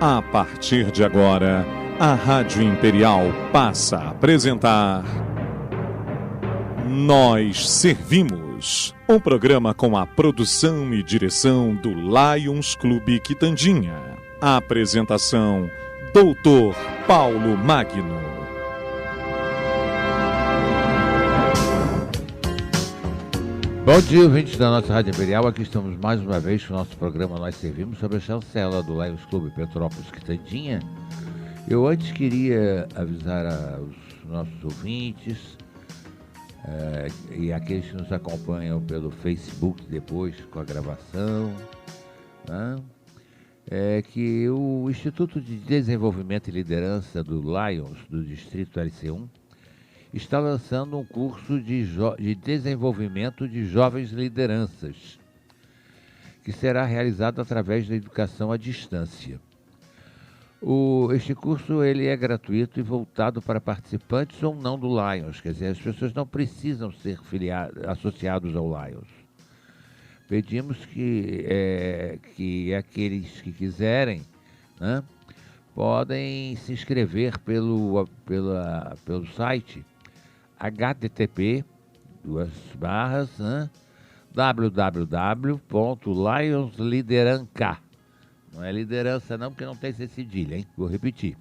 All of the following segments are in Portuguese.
A partir de agora, a Rádio Imperial passa a apresentar Nós Servimos, um programa com a produção e direção do Lions Clube Quitandinha. A apresentação, Dr. Paulo Magno. Bom dia, ouvintes da nossa Rádio Imperial. Aqui estamos mais uma vez com o nosso programa Nós Servimos, sobre a chancela do Lions Clube Petrópolis Quitandinha. Eu antes queria avisar aos nossos ouvintes e aqueles que nos acompanham pelo Facebook depois com a gravação, né? Que o Instituto de Desenvolvimento e Liderança do Lions, do Distrito LC1, está lançando um curso de desenvolvimento de jovens lideranças, que será realizado através da educação à distância. Este curso ele é gratuito e voltado para participantes ou não do Lions, quer dizer, as pessoas não precisam ser associados ao Lions. Pedimos que aqueles que quiserem, né, podem se inscrever pelo site http www.lionslideranca. Não é liderança não, porque não tem esse cedilha, hein? Vou repetir.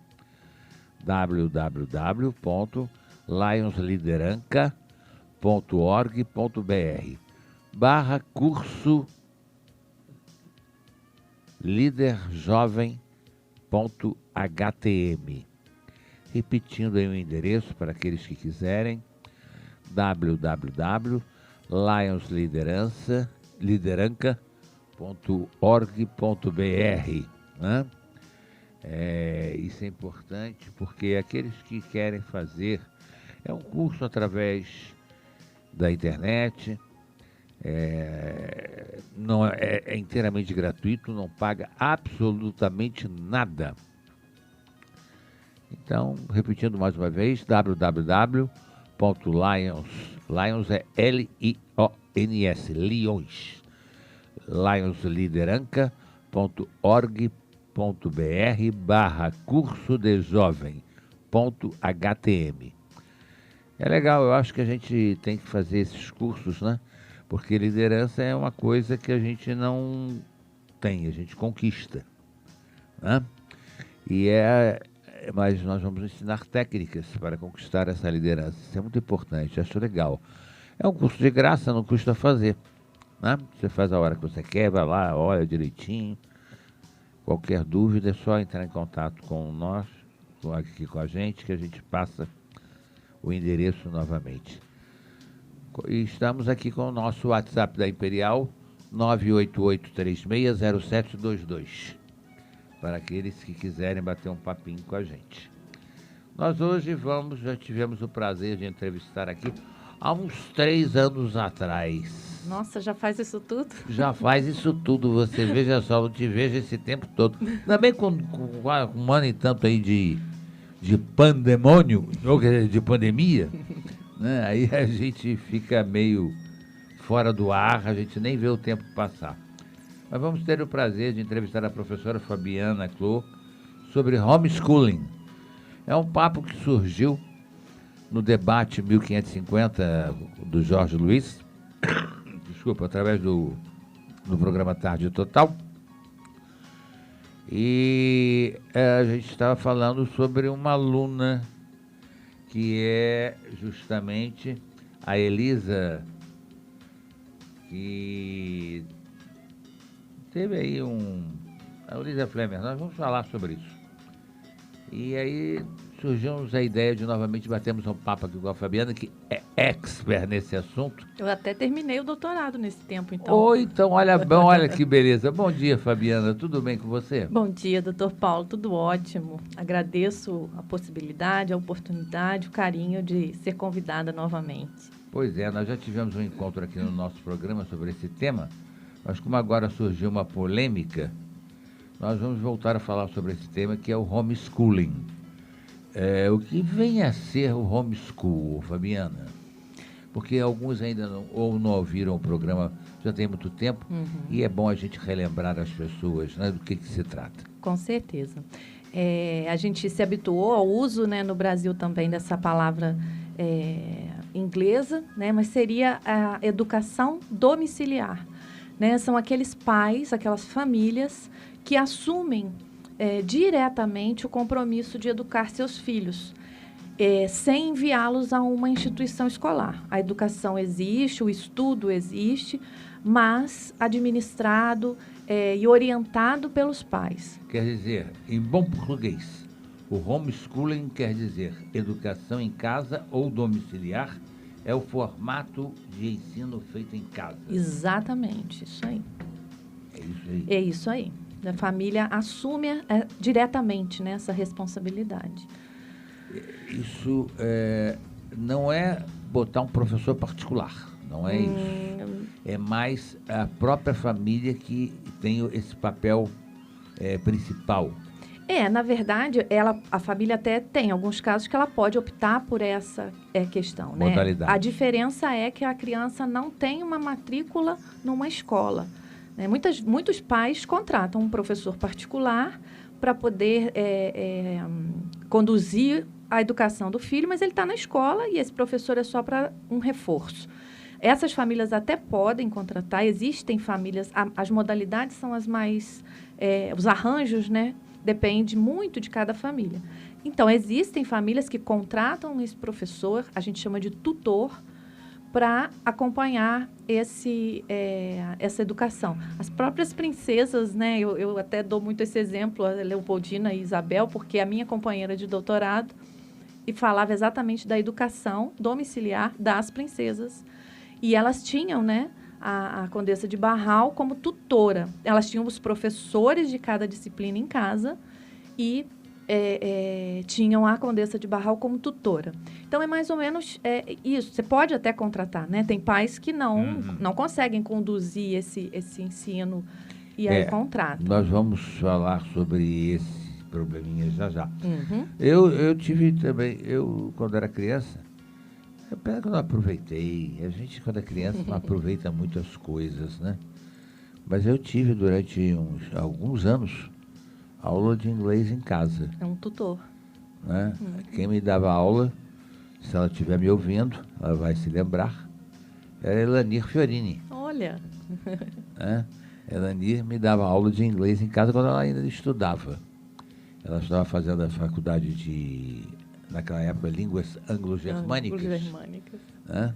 www.lionslideranca.org.br/curso liderjovem.htm. Repetindo aí o endereço para aqueles que quiserem: www.lionslideranca.org.br, né? Isso é importante porque aqueles que querem fazer um curso através da internet, não é inteiramente gratuito, não paga absolutamente nada. Então, repetindo mais uma vez, Lions é L-I-O-N-S, Lions, lionslideranca.org.br/curso de jovem.htm. É legal, eu acho que a gente tem que fazer esses cursos, né? Porque liderança é uma coisa que a gente não tem, a gente conquista, né? Mas nós vamos ensinar técnicas para conquistar essa liderança. Isso é muito importante, acho legal. É um curso de graça, não custa fazer, né? Você faz a hora que você quer, vai lá, olha direitinho. Qualquer dúvida é só entrar em contato com nós, aqui com a gente, que a gente passa o endereço novamente. E estamos aqui com o nosso WhatsApp da Imperial, 988360722. Para aqueles que quiserem bater um papinho com a gente. Nós hoje já tivemos o prazer de entrevistar aqui há uns 3 anos atrás. Nossa, já faz isso tudo? Já faz isso tudo, você veja só, não te vejo esse tempo todo. Também com um ano e tanto aí de pandemônio, ou de pandemia, né? Aí a gente fica meio fora do ar, a gente nem vê o tempo passar. Mas vamos ter o prazer de entrevistar a professora Fabiana Clô sobre homeschooling. É um papo que surgiu no debate 1550 do Jorge Luiz, desculpa, através do programa Tarde Total. E a gente estava falando sobre uma aluna que é justamente a Elisa, que teve aí a Elisa Flemer. Nós vamos falar sobre isso. E aí surgiu-nos a ideia de novamente batermos um papo aqui com a Fabiana, que é expert nesse assunto. Eu até terminei o doutorado nesse tempo, então. Então, olha que beleza. Bom dia, Fabiana. Tudo bem com você? Bom dia, doutor Paulo. Tudo ótimo. Agradeço a possibilidade, a oportunidade, o carinho de ser convidada novamente. Pois é, nós já tivemos um encontro aqui no nosso programa sobre esse tema. Mas como agora surgiu uma polêmica, nós vamos voltar a falar sobre esse tema, que é o homeschooling. O que vem a ser o homeschool, Fabiana? Porque alguns ainda não ouviram o programa já tem muito tempo, e é bom a gente relembrar as pessoas, né, do que se trata. Com certeza. A gente se habituou ao uso, né, no Brasil também dessa palavra inglesa, né, mas seria a educação domiciliar. Né? São aqueles pais, aquelas famílias que assumem diretamente o compromisso de educar seus filhos, sem enviá-los a uma instituição escolar. A educação existe, o estudo existe, mas administrado e orientado pelos pais. Quer dizer, em bom português, o homeschooling quer dizer educação em casa ou domiciliar, é o formato de ensino feito em casa. Exatamente, isso aí. É isso aí. É isso aí. A família assume diretamente, né, essa responsabilidade. Isso não é botar um professor particular, não é isso. É mais a própria família que tem esse papel principal. Na verdade, a família até tem alguns casos que ela pode optar por essa questão. Modalidade. Né? A diferença é que a criança não tem uma matrícula numa escola. Né? Muitos pais contratam um professor particular para poder conduzir a educação do filho, mas ele está na escola e esse professor é só para um reforço. Essas famílias até podem contratar, existem famílias, as modalidades são as mais... os arranjos, né? Depende muito de cada família. Então, existem famílias que contratam esse professor, a gente chama de tutor, para acompanhar essa educação. As próprias princesas, né? Eu até dou muito esse exemplo, a Leopoldina e Isabel, porque a minha companheira de doutorado e falava exatamente da educação domiciliar das princesas. E elas tinham, né, a Condessa de Barral como tutora. Elas tinham os professores de cada disciplina em casa e tinham a Condessa de Barral como tutora. Então, é mais ou menos isso. Você pode até contratar, né? Tem pais que não conseguem conduzir esse ensino e aí contratam. Nós vamos falar sobre esse probleminha já. Eu tive também, quando era criança, pena que eu não aproveitei. A gente, quando é criança, não aproveita muito as coisas, né? Mas eu tive, durante alguns anos, aula de inglês em casa. É um tutor. Né? Quem me dava aula, se ela estiver me ouvindo, ela vai se lembrar, era Elanir Fiorini. Olha! Né? Elanir me dava aula de inglês em casa quando ela ainda estudava. Ela estava fazendo a faculdade de... naquela época, línguas anglo-germânicas. Né?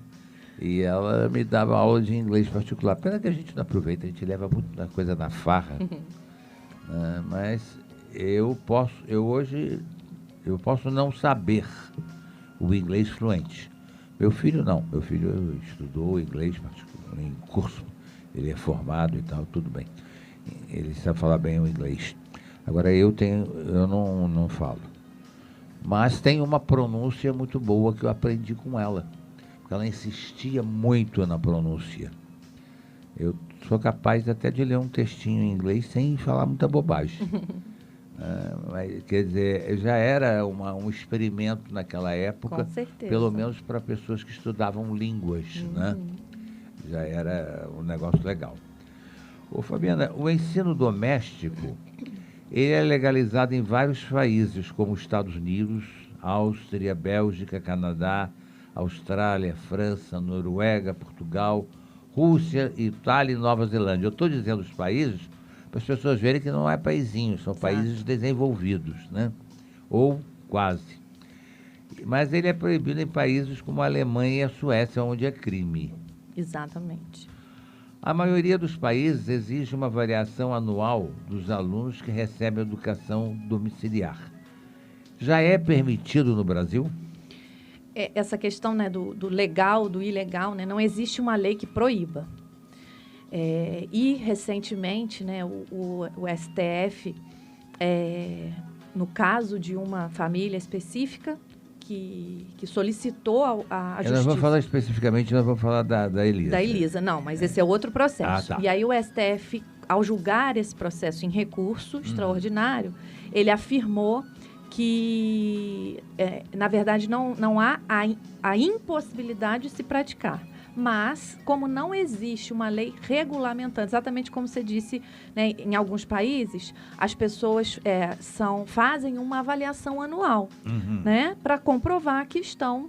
E ela me dava aula de inglês particular. Pena que a gente não aproveita, a gente leva muita coisa na farra. Mas hoje posso não saber o inglês fluente. Meu filho não. Meu filho estudou inglês particular, em curso. Ele é formado e tal, tudo bem. Ele sabe falar bem o inglês. Agora eu não falo. Mas tem uma pronúncia muito boa que eu aprendi com ela. Porque ela insistia muito na pronúncia. Eu sou capaz até de ler um textinho em inglês sem falar muita bobagem. Mas, quer dizer, já era um experimento naquela época. Com certeza. Pelo menos para pessoas que estudavam línguas. Né? Já era um negócio legal. Ô, Fabiana, o ensino doméstico... ele é legalizado em vários países, como Estados Unidos, Áustria, Bélgica, Canadá, Austrália, França, Noruega, Portugal, Rússia, Itália e Nova Zelândia. Eu estou dizendo os países para as pessoas verem que não é paizinho, são países desenvolvidos, né? Ou quase. Mas ele é proibido em países como a Alemanha e a Suécia, onde é crime. Exatamente. A maioria dos países exige uma avaliação anual dos alunos que recebem educação domiciliar. Já é permitido no Brasil? Essa questão, né, do legal, do ilegal, né, não existe uma lei que proíba. E, recentemente, né, o STF, no caso de uma família específica, que solicitou a justiça. Nós vamos falar especificamente, nós vamos falar da Elisa. Da Elisa, não, mas esse é outro processo. Tá. E aí o STF, ao julgar esse processo em recurso extraordinário, ele afirmou que, na verdade, não há a impossibilidade de se praticar, Mas, como não existe uma lei regulamentando, exatamente como você disse, né, em alguns países, as pessoas fazem uma avaliação anual, né, para comprovar que estão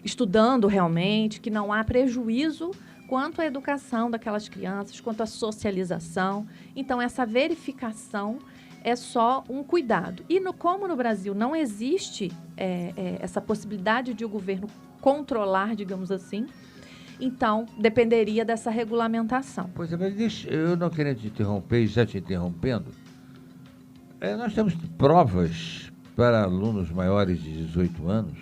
estudando realmente, que não há prejuízo quanto à educação daquelas crianças, quanto à socialização. Então, essa verificação é só um cuidado. E como no Brasil não existe essa possibilidade de o governo controlar, digamos assim, então dependeria dessa regulamentação. Pois é, mas eu não querendo te interromper, já te interrompendo, nós temos provas para alunos maiores de 18 anos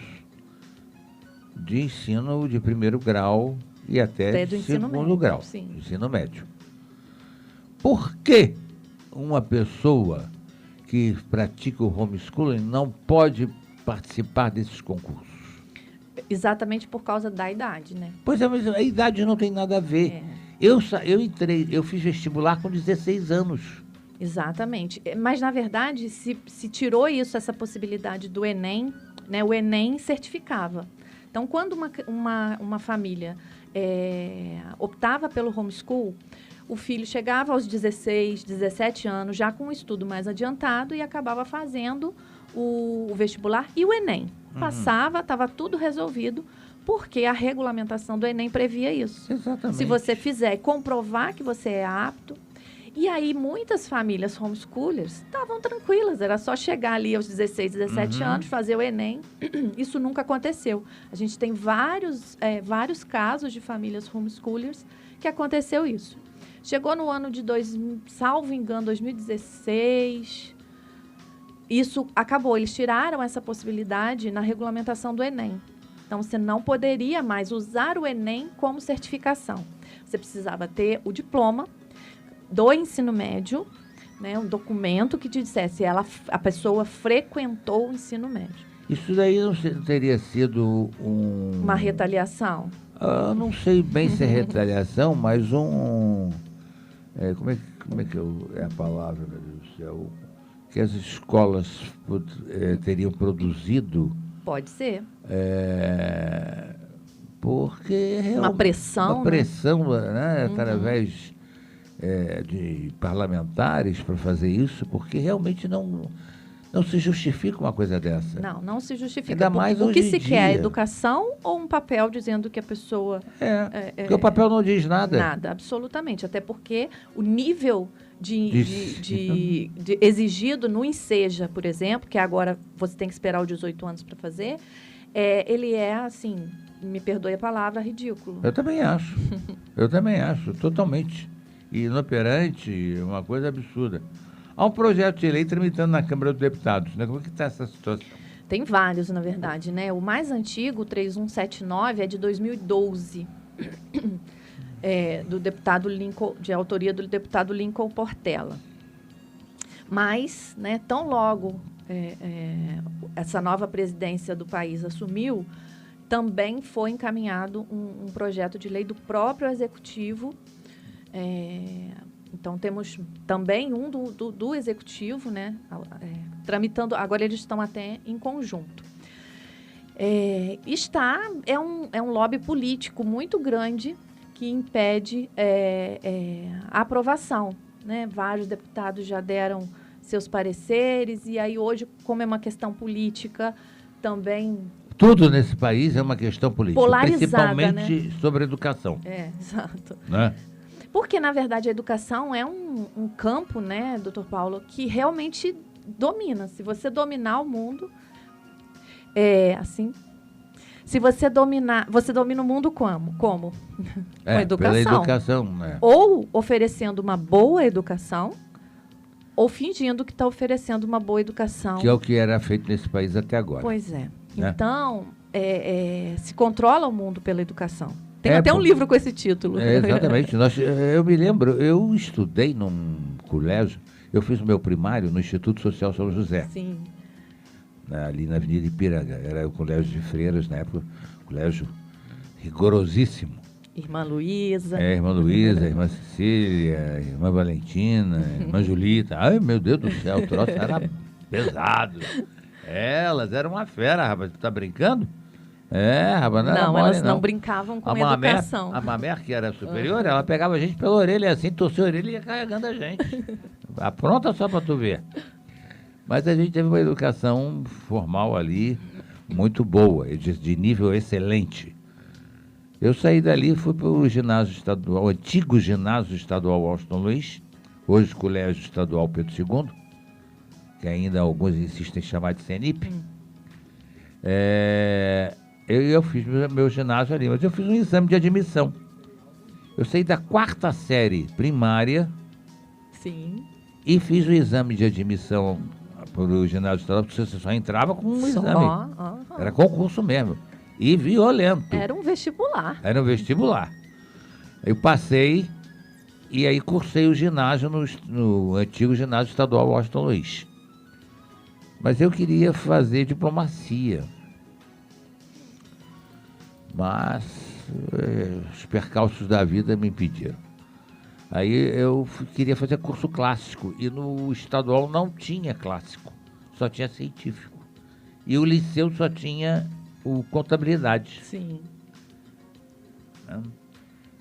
de ensino de primeiro grau e até de segundo grau, sim. Ensino médio. Por que uma pessoa que pratica o homeschooling não pode participar desses concursos? Exatamente por causa da idade, né? Pois é, mas a idade não tem nada a ver. Eu fiz vestibular com 16 anos. Exatamente. Mas, na verdade, se tirou essa possibilidade do Enem, né? O Enem certificava. Então, quando uma família optava pelo homeschool, o filho chegava aos 16, 17 anos, já com um estudo mais adiantado, e acabava fazendo o vestibular e o Enem. Passava, estava tudo resolvido, porque a regulamentação do Enem previa isso. Exatamente. Se você fizer e comprovar que você é apto. E aí, muitas famílias homeschoolers estavam tranquilas, era só chegar ali aos 16, 17 anos, fazer o Enem. Isso nunca aconteceu. A gente tem vários casos de famílias homeschoolers que aconteceu isso. Chegou no ano de, salvo engano, 2016, isso acabou. Eles tiraram essa possibilidade na regulamentação do Enem. Então, você não poderia mais usar o Enem como certificação. Você precisava ter o diploma do ensino médio, né, um documento que te dissesse a pessoa frequentou o ensino médio. Isso daí não teria sido uma retaliação? Não sei bem se é retaliação, mas como é que é a palavra, meu Deus do céu? Que as escolas teriam produzido. Pode ser. Porque uma pressão. Uma pressão, né? Através de parlamentares para fazer isso, porque realmente não se justifica uma coisa dessa. Não se justifica. Ainda mais hoje o que se em dia. quer? Educação ou um papel dizendo que a pessoa... porque o papel não diz nada. Nada, absolutamente. Até porque o nível de exigido no Enseja, por exemplo, que agora você tem que esperar os 18 anos para fazer, ele é, assim, me perdoe a palavra, ridículo. Eu também acho, totalmente. Inoperante, uma coisa absurda. Há um projeto de lei tramitando na Câmara dos Deputados, né? Como é que está essa situação? Tem vários, na verdade, né? O mais antigo, o 3179, é de 2012, do deputado Lincoln, de autoria do deputado Lincoln Portela. Mas, né, tão logo essa nova presidência do país assumiu, também foi encaminhado um projeto de lei do próprio Executivo. Então, temos também um do Executivo, né, tramitando, agora eles estão até em conjunto. É um lobby político muito grande que impede a aprovação, né? Vários deputados já deram seus pareceres, e aí hoje, como é uma questão política, também... Tudo nesse país é uma questão política, polarizada, principalmente, né? Sobre a educação. Exato. Né? Porque, na verdade, a educação é um campo, né, doutor Paulo, que realmente domina. Se você dominar o mundo, assim... Se você dominar... Você domina o mundo como? Com educação. Pela educação, né? Ou oferecendo uma boa educação, ou fingindo que está oferecendo uma boa educação. Que é o que era feito nesse país até agora. Pois é. Né? Então, se controla o mundo pela educação. Tem até um livro com esse título. Exatamente. Eu me lembro, eu estudei num colégio, eu fiz o meu primário no Instituto Social São José. Sim. Ali na Avenida Ipiranga. Era o colégio de freiras, na época, colégio rigorosíssimo. Irmã Luísa. Irmã Luísa, irmã Cecília, irmã Valentina, irmã Julita. Ai, meu Deus do céu, o troço era pesado. Elas eram uma fera, rapaz. Tu tá brincando? Rapaz, não era Não, mole, elas não brincavam com educação. A Mamer, que era superior, ela pegava a gente pela orelha assim, torcia a orelha e ia carregando a gente. Apronta só pra tu ver. Mas a gente teve uma educação formal ali, muito boa, de nível excelente. Eu saí dali e fui para o ginásio estadual, o antigo ginásio estadual Washington Luiz, hoje Colégio Estadual Pedro II, que ainda alguns insistem em chamar de CENIP. Eu fiz meu ginásio ali, mas eu fiz um exame de admissão. Eu saí da 4ª série primária. Sim. E fiz o exame de admissão para o ginásio estadual, porque você só entrava com um exame. Era concurso mesmo. E violento. Era um vestibular. Era um vestibular. Eu passei e aí cursei o ginásio no antigo ginásio estadual Washington Luiz. Mas eu queria fazer diplomacia. Mas os percalços da vida me impediram. Aí eu queria fazer curso clássico e no estadual não tinha clássico, só tinha científico. E o liceu só tinha o contabilidade. Sim.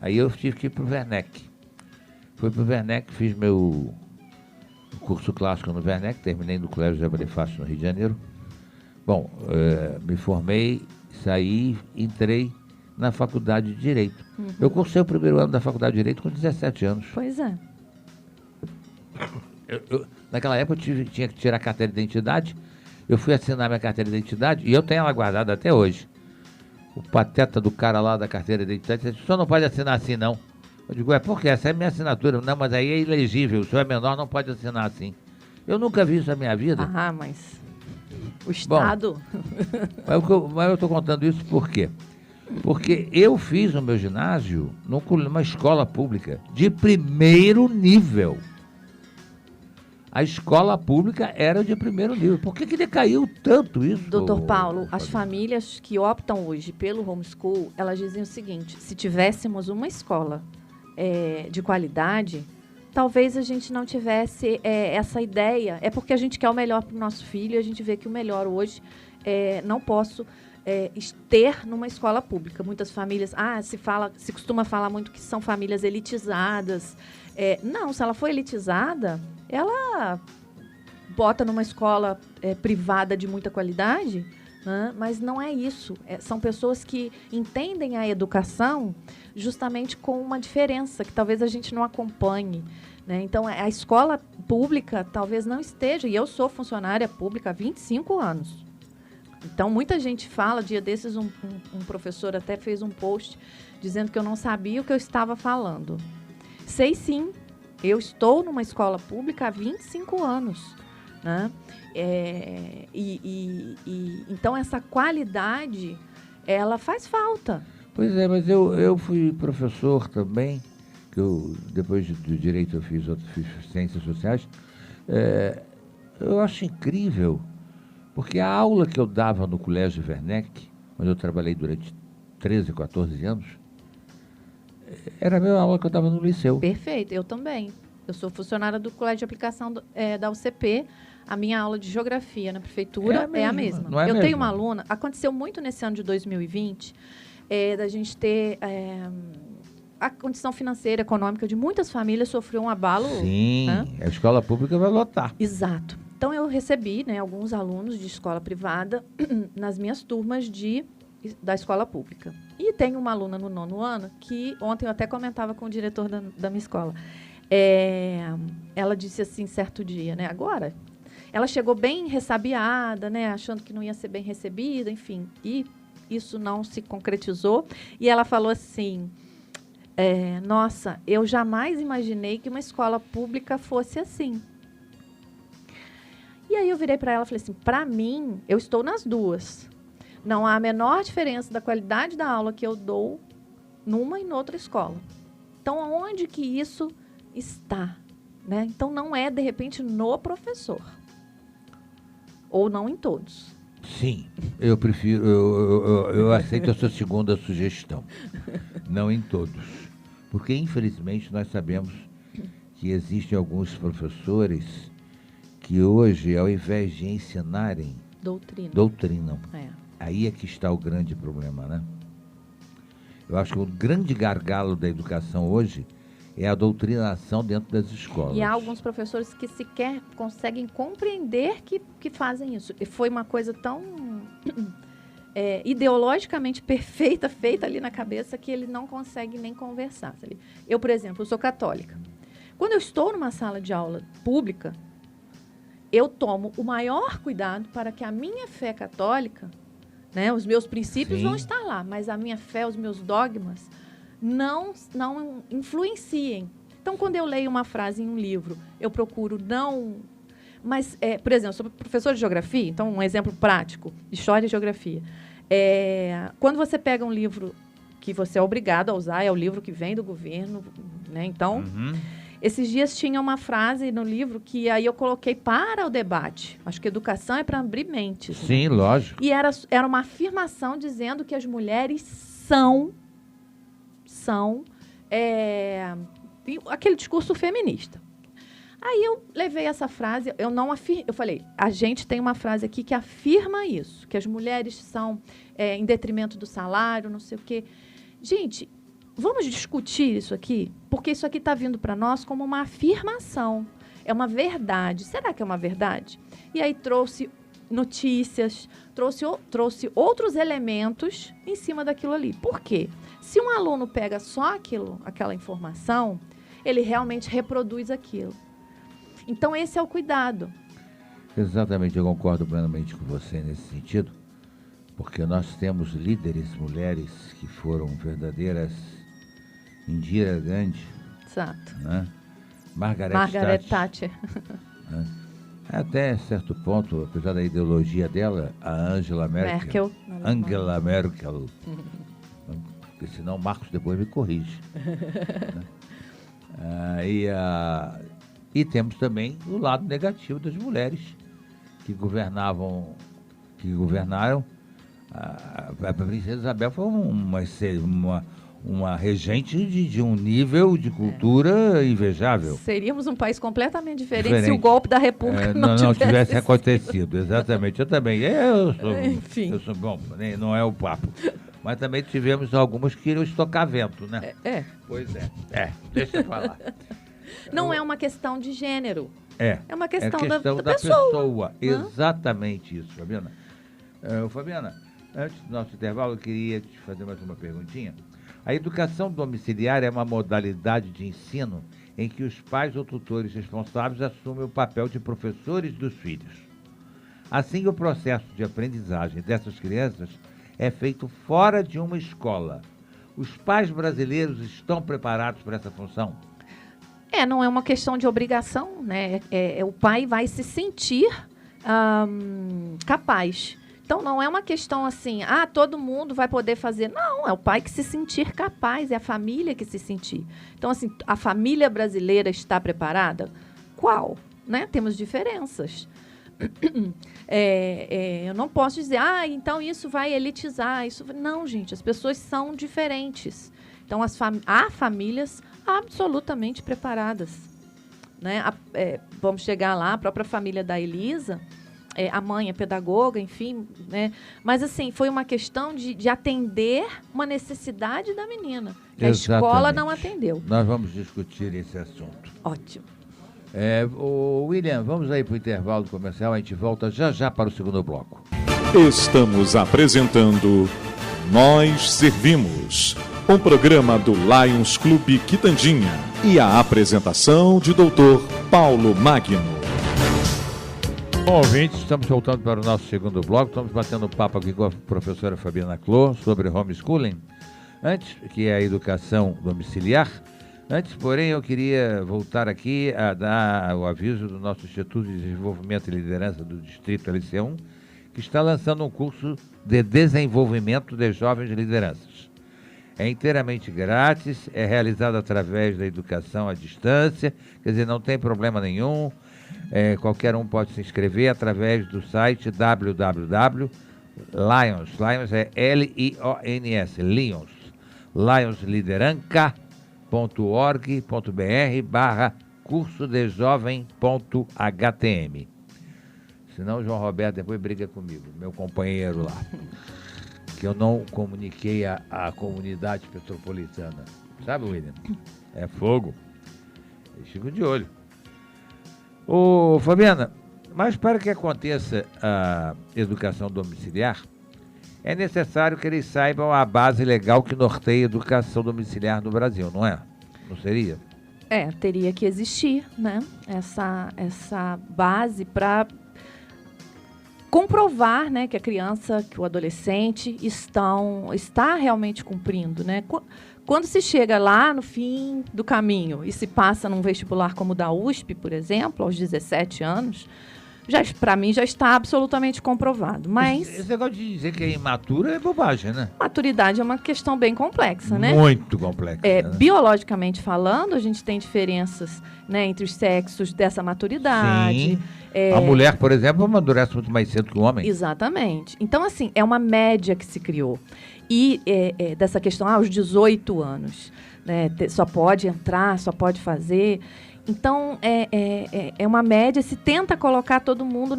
Aí eu tive que ir pro Werneck. Fui pro Werneck, fiz meu curso clássico no Werneck, terminei no Colégio Zé Bonifácio, no Rio de Janeiro. Bom, me formei, saí, entrei na Faculdade de Direito. Eu cursei o primeiro ano da Faculdade de Direito com 17 anos. Pois é. Naquela época eu tinha que tirar a carteira de identidade. Eu fui assinar minha carteira de identidade e eu tenho ela guardada até hoje. O pateta do cara lá da carteira de identidade disse: o senhor não pode assinar assim, não. Eu digo: por quê? Essa é a minha assinatura. Não, mas aí é ilegível. O senhor é menor, não pode assinar assim. Eu nunca vi isso na minha vida. Mas o Estado... Bom, mas eu estou contando isso por quê? Porque eu fiz o meu ginásio numa escola pública de primeiro nível. A escola pública era de primeiro nível. Por que decaiu tanto isso? Doutor Paulo, as famílias que optam hoje pelo homeschool, elas dizem o seguinte: se tivéssemos uma escola de qualidade, talvez a gente não tivesse essa ideia. É porque a gente quer o melhor para o nosso filho e a gente vê que o melhor hoje não posso ter numa escola pública. Muitas famílias, se costuma falar muito que são famílias elitizadas. Não, se ela for elitizada, ela bota numa escola privada de muita qualidade, né? Mas não é isso. São pessoas que entendem a educação justamente com uma diferença que talvez a gente não acompanhe, né? Então, a escola pública talvez não esteja, e eu sou funcionária pública há 25 anos. Então, muita gente fala, dia desses um professor até fez um post dizendo que eu não sabia o que eu estava falando. Sei sim, eu estou numa escola pública há 25 anos, né? Então, essa qualidade, ela faz falta. Pois é, mas eu fui professor também, que depois do direito eu fiz ciências sociais. Eu acho incrível, porque a aula que eu dava no Colégio Werneck, onde eu trabalhei durante 13, 14 anos, era a mesma aula que eu dava no liceu. Perfeito, eu também. Eu sou funcionária do Colégio de Aplicação da UCP. A minha aula de geografia na prefeitura é a mesma. Não é eu tenho uma aluna, aconteceu muito nesse ano de 2020, da gente ter... a condição financeira, econômica de muitas famílias sofreu um abalo. Sim, né? A escola pública vai lotar. Exato. Então, eu recebi, né, alguns alunos de escola privada nas minhas turmas da escola pública. E tem uma aluna no 9º ano que ontem eu até comentava com o diretor da minha escola. Ela disse assim, certo dia, né, agora, ela chegou bem ressabiada, né, achando que não ia ser bem recebida, enfim, e isso não se concretizou. E ela falou assim... nossa, eu jamais imaginei que uma escola pública fosse assim. E aí eu virei para ela e falei assim, para mim, eu estou nas duas. Não há a menor diferença da qualidade da aula que eu dou numa e noutra escola. Então, aonde que isso está? Né? Então, não é, de repente, no professor. Ou não em todos. Sim, eu prefiro, eu aceito a sua segunda sugestão. Não em todos. Porque, infelizmente, nós sabemos que existem alguns professores que hoje, ao invés de ensinarem, doutrinam. Aí é que está o grande problema, né? Eu acho que o grande gargalo da educação hoje é a doutrinação dentro das escolas. E há alguns professores que sequer conseguem compreender que fazem isso. E foi uma coisa tão ideologicamente perfeita, feita ali na cabeça, que ele não consegue nem conversar, sabe? Eu, por exemplo, eu sou católica. Quando eu estou numa sala de aula pública, eu tomo o maior cuidado para que a minha fé católica, né, os meus princípios vão estar lá, mas a minha fé, os meus dogmas, não influenciem. Então, quando eu leio uma frase em um livro, eu procuro não... Mas, por exemplo, eu sou professora de geografia, então um exemplo prático, história e geografia. Quando você pega um livro que você é obrigado a usar, é o livro que vem do governo, né? Então, esses dias tinha uma frase no livro que aí eu coloquei para o debate. Acho que educação é para abrir mentes. Sim, né? Lógico. E era uma afirmação dizendo que as mulheres são aquele discurso feminista. Aí eu levei essa frase, eu falei, a gente tem uma frase aqui que afirma isso, que as mulheres são em detrimento do salário, não sei o quê. Gente, vamos discutir isso aqui? Porque isso aqui está vindo para nós como uma afirmação. É uma verdade. Será que é uma verdade? E aí trouxe notícias, trouxe outros elementos em cima daquilo ali. Por quê? Se um aluno pega só aquela informação, ele realmente reproduz aquilo. Então, esse é o cuidado. Exatamente, eu concordo plenamente com você nesse sentido, porque nós temos líderes mulheres que foram verdadeiras Indira Gandhi, exato, né? Margaret Thatcher. Né? Até certo ponto, apesar da ideologia dela, a Angela Merkel. Porque senão o Marcos depois me corrige. Né? E temos também o lado negativo das mulheres que governaram. A princesa Isabel foi uma regente de um nível de cultura invejável. Seríamos um país completamente diferente se o golpe da República não tivesse acontecido. Exatamente. Eu também. Enfim. Eu sou bom, não é o papo. Mas também tivemos algumas que iriam estocar vento, né? Pois é. Deixa eu falar. Não é uma questão de gênero. É uma questão, da pessoa. Exatamente isso, Fabiana. Fabiana, antes do nosso intervalo, eu queria te fazer mais uma perguntinha. A educação domiciliar é uma modalidade de ensino em que os pais ou tutores responsáveis assumem o papel de professores dos filhos. Assim, o processo de aprendizagem dessas crianças é feito fora de uma escola. Os pais brasileiros estão preparados para essa função? Não é uma questão de obrigação, né? O pai vai se sentir capaz. Então, não é uma questão assim, todo mundo vai poder fazer. Não, é o pai que se sentir capaz, é a família que se sentir. Então, assim, a família brasileira está preparada? Qual? Né? Temos diferenças. Eu não posso dizer, então isso vai elitizar. Não, gente, as pessoas são diferentes. Então, há famílias absolutamente preparadas. Né? Vamos chegar lá, a própria família da Elisa, a mãe é pedagoga, enfim. Né? Mas, assim, foi uma questão de atender uma necessidade da menina, que a escola não atendeu. Nós vamos discutir esse assunto. Ótimo. William, vamos aí para o intervalo comercial, a gente volta já para o segundo bloco. Estamos apresentando Nós Servimos, um programa do Lions Clube Quitandinha e a apresentação de Dr. Paulo Magno. Bom, ouvintes, estamos voltando para o nosso segundo bloco, estamos batendo papo aqui com a professora Fabiana Clô sobre homeschooling, que é a educação domiciliar. Antes, porém, eu queria voltar aqui a dar o aviso do nosso Instituto de Desenvolvimento e Liderança do Distrito LC1, que está lançando um curso de desenvolvimento de jovens lideranças. É inteiramente grátis, é realizado através da educação à distância, quer dizer, não tem problema nenhum, qualquer um pode se inscrever através do site www.lions, Lions é L-I-O-N-S, lionslideranca.org.br/cursodejovem.htm. Senão o João Roberto depois briga comigo, meu companheiro lá. Que eu não comuniquei à comunidade petropolitana. Sabe, William? É fogo. Eles ficam de olho. Ô, Fabiana, mas para que aconteça a educação domiciliar, é necessário que eles saibam a base legal que norteia a educação domiciliar no Brasil, não é? Não seria? Teria que existir, né? Essa base para comprovar, né, que a criança, que o adolescente está realmente cumprindo, né? Quando se chega lá no fim do caminho e se passa num vestibular como o da USP, por exemplo, aos 17 anos, para mim já está absolutamente comprovado. Mas esse negócio de dizer que é imaturo é bobagem, né? Maturidade é uma questão bem complexa, né? Muito complexa. Né? Biologicamente falando, a gente tem diferenças, né, entre os sexos dessa maturidade. Sim. A mulher, por exemplo, amadurece muito mais cedo que o homem. Exatamente. Então, assim, é uma média que se criou. E dessa questão, aos 18 anos, né, só pode entrar, só pode fazer. Então, é uma média, se tenta colocar todo mundo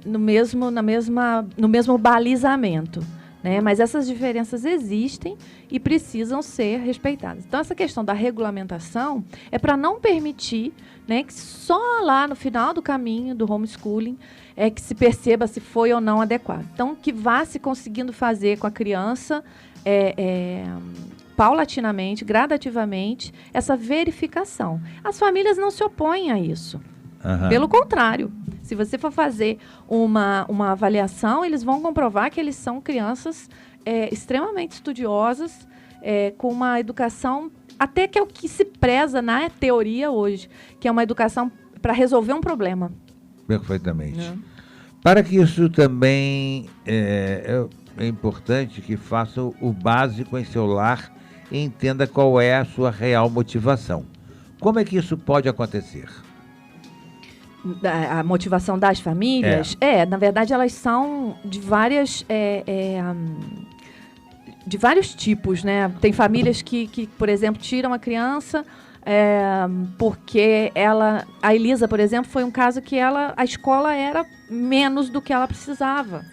no mesmo balizamento, né? Mas essas diferenças existem e precisam ser respeitadas. Então, essa questão da regulamentação é para não permitir, né, que só lá no final do caminho do homeschooling é que se perceba se foi ou não adequado. Então, que vá se conseguindo fazer com a criança paulatinamente, gradativamente, essa verificação. As famílias não se opõem a isso. Uhum. Pelo contrário, se você for fazer uma avaliação, eles vão comprovar que eles são crianças extremamente estudiosas, com uma educação, até que é o que se preza na teoria hoje, que é uma educação para resolver um problema. Perfeitamente. Para que isso também é importante que faça o básico em seu lar e entenda qual é a sua real motivação. Como é que isso pode acontecer? A motivação das famílias? Na verdade, elas são de vários tipos, né? Tem famílias que, por exemplo, tiram a criança porque a Elisa, por exemplo, foi um caso que a escola era menos do que ela precisava.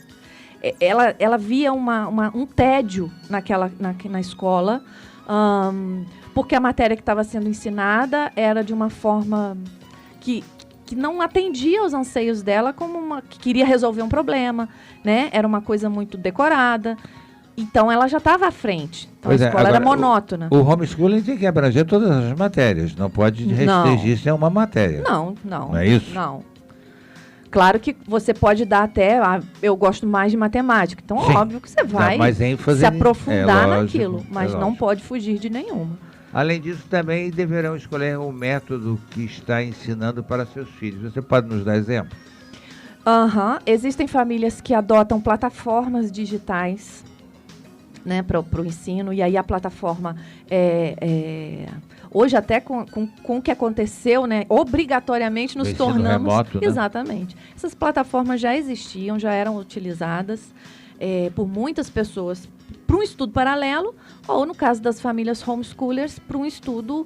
Ela via um tédio na escola, porque a matéria que estava sendo ensinada era de uma forma que não atendia aos anseios dela, como que queria resolver um problema, né? Era uma coisa muito decorada. Então, ela já estava à frente. Então, a escola era monótona. O homeschooling tem que abranger todas as matérias. Não pode restringir-se a uma matéria. Não. Não é isso? Não. Claro que você pode dar até... eu gosto mais de matemática. Então, sim, óbvio que você vai se aprofundar naquilo. Mas não pode fugir de nenhuma. Além disso, também deverão escolher o método que está ensinando para seus filhos. Você pode nos dar exemplo? Existem famílias que adotam plataformas digitais, né, para o ensino, e aí a plataforma hoje até com o que aconteceu, né, obrigatoriamente nos tornamos remoto, né? Exatamente. Essas plataformas já existiam, já eram utilizadas por muitas pessoas para um estudo paralelo, ou no caso das famílias homeschoolers, para um estudo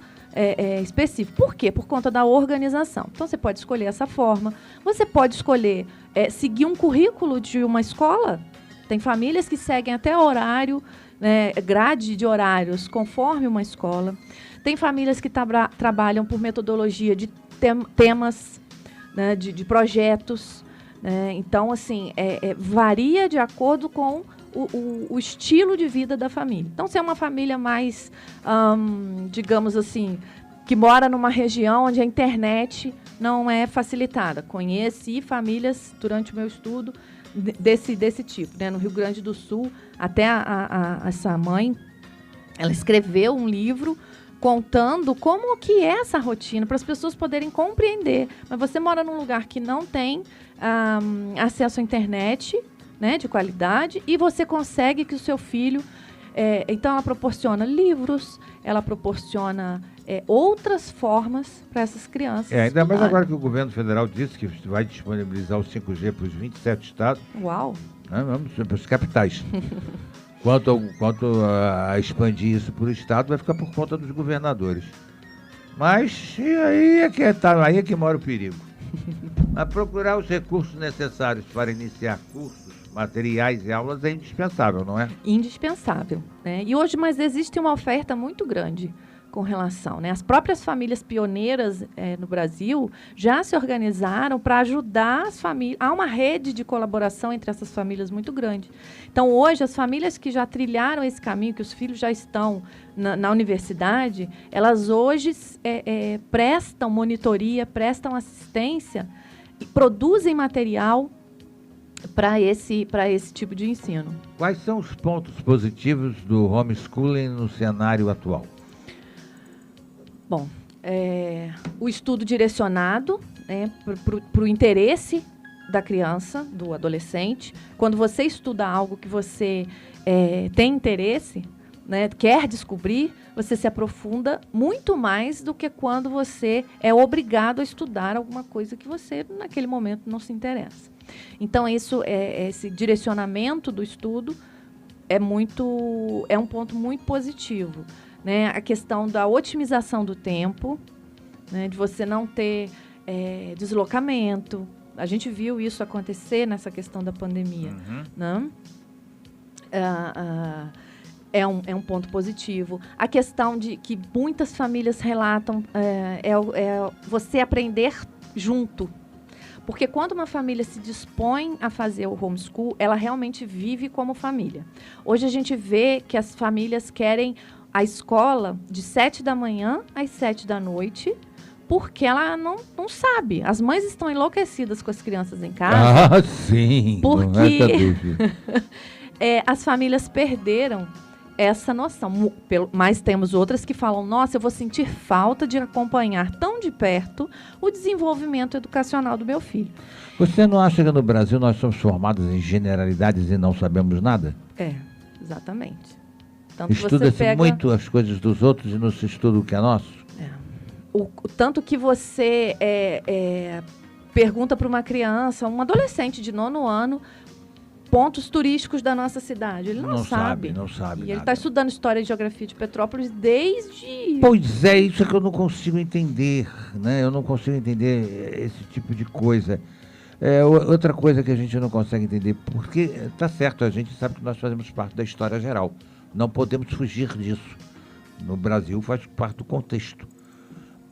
específico. Por quê? Por conta da organização. Então, você pode escolher essa forma. Você pode escolher seguir um currículo de uma escola. Tem famílias que seguem até horário, né, grade de horários, conforme uma escola. Tem famílias que trabalham por metodologia de temas, né, de projetos. Né? Então, assim, varia de acordo com o estilo de vida da família. Então, se é uma família mais, digamos assim, que mora numa região onde a internet não é facilitada. Conheci famílias, durante o meu estudo, desse tipo, né? No Rio Grande do Sul, até essa mãe, ela escreveu um livro contando como que é essa rotina, para as pessoas poderem compreender. Mas você mora num lugar que não tem acesso à internet, né, de qualidade, e você consegue que o seu filho... então, ela proporciona livros, ela proporciona outras formas para essas crianças. Ainda mais agora que o governo federal disse que vai disponibilizar o 5G para os 27 estados. Uau! Né, vamos para os capitais. Quanto a expandir isso para o estado, vai ficar por conta dos governadores. Mas aí é que mora o perigo. Mas procurar os recursos necessários para iniciar cursos, materiais e aulas é indispensável, não é? Indispensável, né? E hoje, mas existe uma oferta muito grande com relação, né? As próprias famílias pioneiras no Brasil já se organizaram para ajudar as famílias. Há uma rede de colaboração entre essas famílias muito grande. Então, hoje, as famílias que já trilharam esse caminho, que os filhos já estão na universidade, elas hoje prestam monitoria, prestam assistência e produzem material para esse tipo de ensino. Quais são os pontos positivos do homeschooling no cenário atual? Bom, o estudo direcionado, né, para o interesse da criança, do adolescente. Quando você estuda algo que você tem interesse, né, quer descobrir, você se aprofunda muito mais do que quando você é obrigado a estudar alguma coisa que você, naquele momento, não se interessa. Então, esse direcionamento do estudo é um ponto muito positivo. Né, a questão da otimização do tempo, né, de você não ter deslocamento. A gente viu isso acontecer nessa questão da pandemia. Uhum. Né? É um ponto positivo. A questão de que muitas famílias relatam você aprender junto. Porque quando uma família se dispõe a fazer o homeschool, ela realmente vive como família. Hoje a gente vê que as famílias querem a escola de 7 da manhã às 7 da noite, porque ela não sabe. As mães estão enlouquecidas com as crianças em casa. Ah, sim! Porque não é essa dúvida. As famílias perderam essa noção. Mas temos outras que falam, nossa, eu vou sentir falta de acompanhar tão de perto o desenvolvimento educacional do meu filho. Você não acha que no Brasil nós somos formados em generalidades e não sabemos nada? Exatamente. Estuda-se muito as coisas dos outros e não se estuda o que é nosso? Tanto que você pergunta para uma criança, um adolescente de 9º ano, pontos turísticos da nossa cidade. Ele não sabe. Não sabe. E ele está estudando História e Geografia de Petrópolis desde... Pois é, isso é que eu não consigo entender, né? Eu não consigo entender esse tipo de coisa. Outra coisa que a gente não consegue entender, porque tá certo, a gente sabe que nós fazemos parte da história geral. Não podemos fugir disso. No Brasil faz parte do contexto.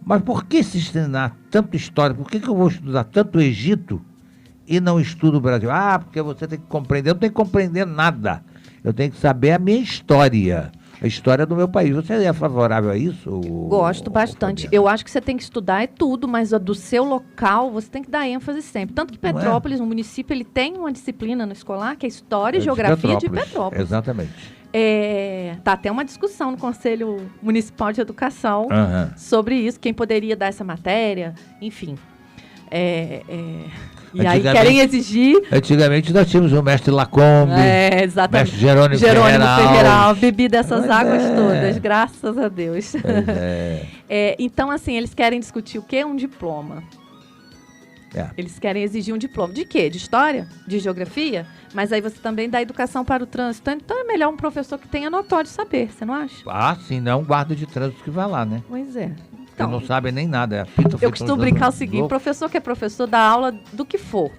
Mas por que se ensinar tanto história? Por que eu vou estudar tanto o Egito e não estudo o Brasil? Ah, porque você tem que compreender. Eu não tenho que compreender nada. Eu tenho que saber a minha história. A história do meu país. Você é favorável a isso? Gosto bastante. Eu acho que você tem que estudar tudo, mas do seu local você tem que dar ênfase sempre. Tanto que Petrópolis, um município, ele tem uma disciplina no escolar que é História e Geografia de Petrópolis. Exatamente. Tá até uma discussão no Conselho Municipal de Educação sobre isso, quem poderia dar essa matéria, enfim. E aí querem exigir... Antigamente nós tínhamos o mestre Lacombe, exatamente. mestre Jerônimo Ferreiral, bebi dessas águas todas, graças a Deus. Então, assim, eles querem discutir o quê? Um diploma. Eles querem exigir um diploma. De quê? De História? De Geografia? Mas aí você também dá educação para o trânsito. Então é melhor um professor que tenha notório saber, você não acha? Ah, sim, não é um guarda de trânsito que vai lá, né? Pois é. Então, não sabe nem nada. Eu costumo brincar o seguinte, professor que é professor dá aula do que for.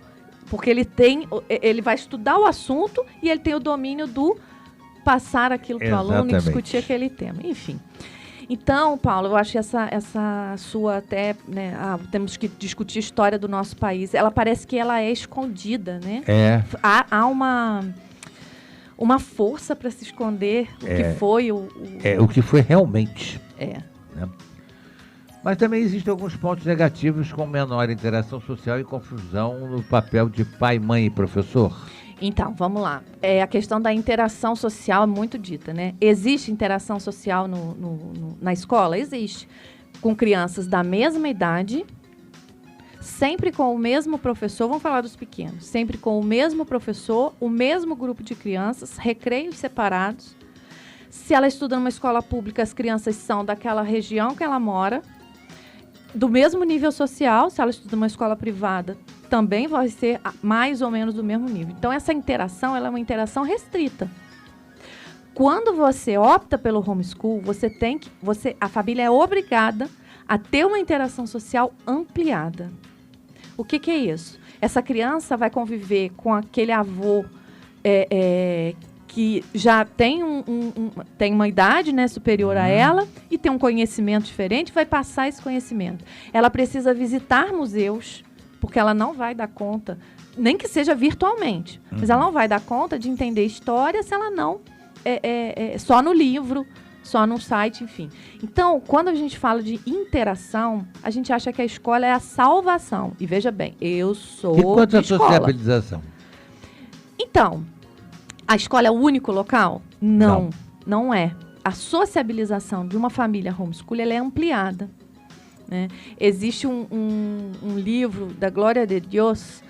Porque ele vai estudar o assunto e ele tem o domínio do passar aquilo para o aluno e discutir aquele tema. Enfim. Então, Paulo, eu acho que essa sua até, né, temos que discutir a história do nosso país. Ela parece que ela é escondida, né? Há uma força para se esconder o que foi o que foi realmente. Né? Mas também existem alguns pontos negativos, como menor interação social e confusão no papel de pai, mãe e professor. Então, vamos lá. A questão da interação social é muito dita, né? Existe interação social na escola? Existe. Com crianças da mesma idade, sempre com o mesmo professor, vamos falar dos pequenos, sempre com o mesmo professor, o mesmo grupo de crianças, recreios separados. Se ela estuda numa escola pública, as crianças são daquela região que ela mora, do mesmo nível social. Se ela estuda numa escola privada, também vai ser mais ou menos do mesmo nível. Então, essa interação, ela é uma interação restrita. Quando você opta pelo homeschool, a família é obrigada a ter uma interação social ampliada. O que é isso? Essa criança vai conviver com aquele avô que já tem, tem uma idade, né, superior a ela e tem um conhecimento diferente, vai passar esse conhecimento. Ela precisa visitar museus, porque ela não vai dar conta, nem que seja virtualmente, mas ela não vai dar conta de entender história se ela não só no livro, só num site, enfim. Então, quando a gente fala de interação, a gente acha que a escola é a salvação. E veja bem, eu sou E quanto à de escola. sociabilização? Então, a escola é o único local? Não é. A sociabilização de uma família homeschool ela é ampliada. Né? Existe um livro da Glória de Deus,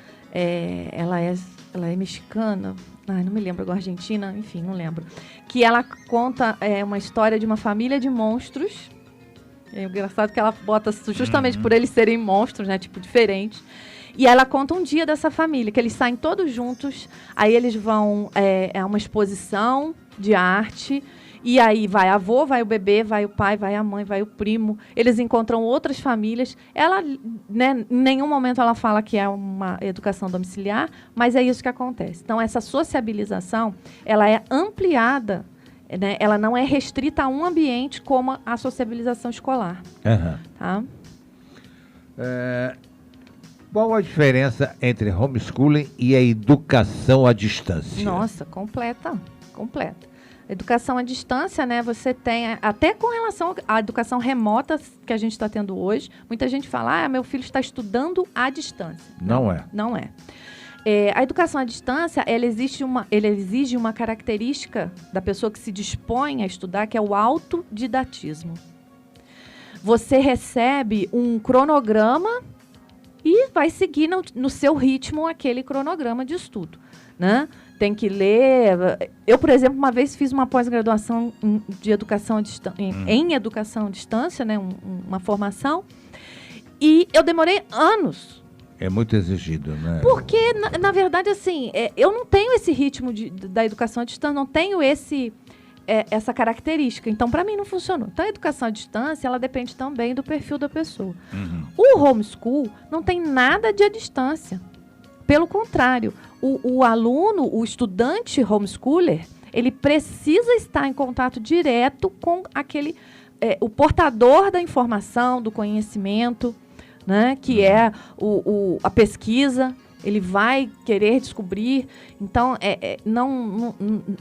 ela é mexicana, não me lembro agora, Argentina, enfim, não lembro. Que ela conta uma história de uma família de monstros. É engraçado que ela bota justamente por eles serem monstros, né, tipo, diferentes. E ela conta um dia dessa família, que eles saem todos juntos, aí eles vão a uma exposição de arte, e aí vai a avô, vai o bebê, vai o pai, vai a mãe, vai o primo. Eles encontram outras famílias. Ela, né, em nenhum momento ela fala que é uma educação domiciliar, mas é isso que acontece. Então, essa sociabilização, ela é ampliada, né? Ela não é restrita a um ambiente como a sociabilização escolar. Tá? Qual a diferença entre homeschooling e a educação à distância? Nossa, completa. Educação à distância, né? Você tem, até com relação à educação remota que a gente está tendo hoje, muita gente fala, meu filho está estudando à distância. Não é. Não é. A educação à distância, ela exige uma característica da pessoa que se dispõe a estudar, que é o autodidatismo. Você recebe um cronograma e vai seguir no seu ritmo aquele cronograma de estudo, né? Tem que ler. Eu, por exemplo, uma vez fiz uma pós-graduação de educação em educação à distância, né? Uma formação, e eu demorei anos. É muito exigido, né? Porque, na verdade, assim, eu não tenho esse ritmo da educação à distância, não tenho essa característica. Então, para mim, não funcionou. Então, a educação à distância, ela depende também do perfil da pessoa. O homeschool não tem nada de à distância. Pelo contrário, o aluno, o estudante homeschooler, ele precisa estar em contato direto com o portador da informação, do conhecimento, né, que é a pesquisa. Ele vai querer descobrir. Então, é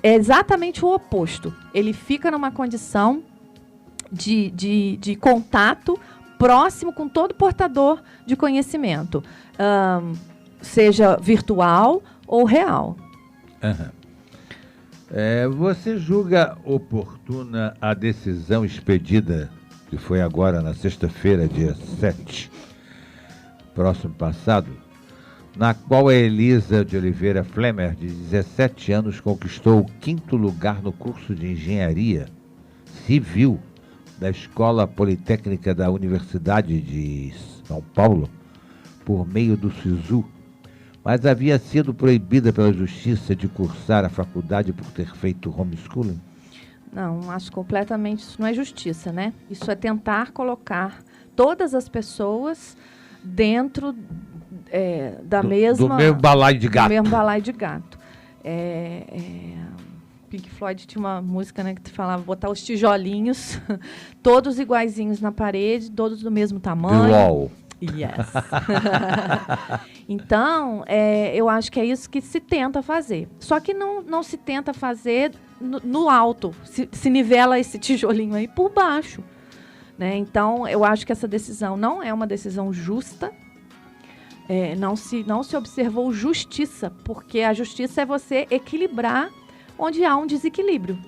exatamente o oposto. Ele fica numa condição de contato próximo com todo portador de conhecimento, seja virtual ou real. Você julga oportuna a decisão expedida, que foi agora na sexta-feira, dia 7, próximo passado, na qual a Elisa de Oliveira Flemer, de 17 anos, conquistou o 5º lugar no curso de Engenharia Civil da Escola Politécnica da Universidade de São Paulo, por meio do SISU, mas havia sido proibida pela Justiça de cursar a faculdade por ter feito homeschooling? Não, acho completamente, isso não é justiça, né? Isso é tentar colocar todas as pessoas dentro do mesmo balaio de gato. Do mesmo balaio de gato. Pink Floyd tinha uma música, né, que falava botar os tijolinhos, todos iguaizinhos na parede, todos do mesmo tamanho. The Wall. Yes. Então, eu acho que é isso que se tenta fazer. Só que não se tenta fazer no alto. Se nivela esse tijolinho aí por baixo. Né? Então, eu acho que essa decisão não é uma decisão justa. Não se observou justiça, porque a justiça é você equilibrar onde há um desequilíbrio.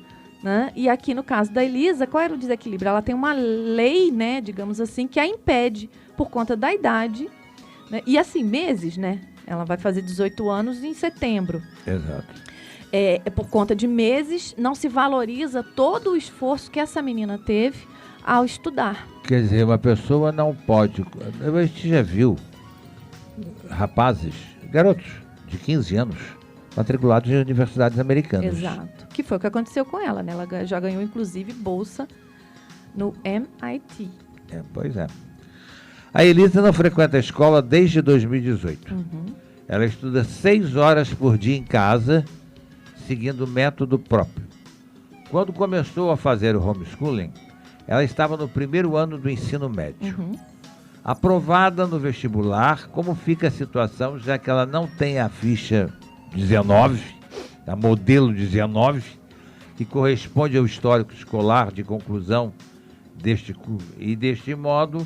Né? E aqui, no caso da Elisa, qual era o desequilíbrio? Ela tem uma lei, né, digamos assim, que a impede por conta da idade. Né? E assim, meses, né? Ela vai fazer 18 anos em setembro. Exato. Por conta de meses, não se valoriza todo o esforço que essa menina teve ao estudar. Quer dizer, uma pessoa não pode... A gente já viu rapazes, garotos de 15 anos, matriculados em universidades americanas. Exato. Que foi o que aconteceu com ela, né? Ela já ganhou, inclusive, bolsa no MIT. Pois é. A Elisa não frequenta a escola desde 2018. Uhum. Ela estuda 6 horas por dia em casa, seguindo o método próprio. Quando começou a fazer o homeschooling, ela estava no primeiro ano do ensino médio. Uhum. Aprovada no vestibular, como fica a situação, já que ela não tem a ficha 19, a modelo 19, que corresponde ao histórico escolar de conclusão deste curso. E deste modo,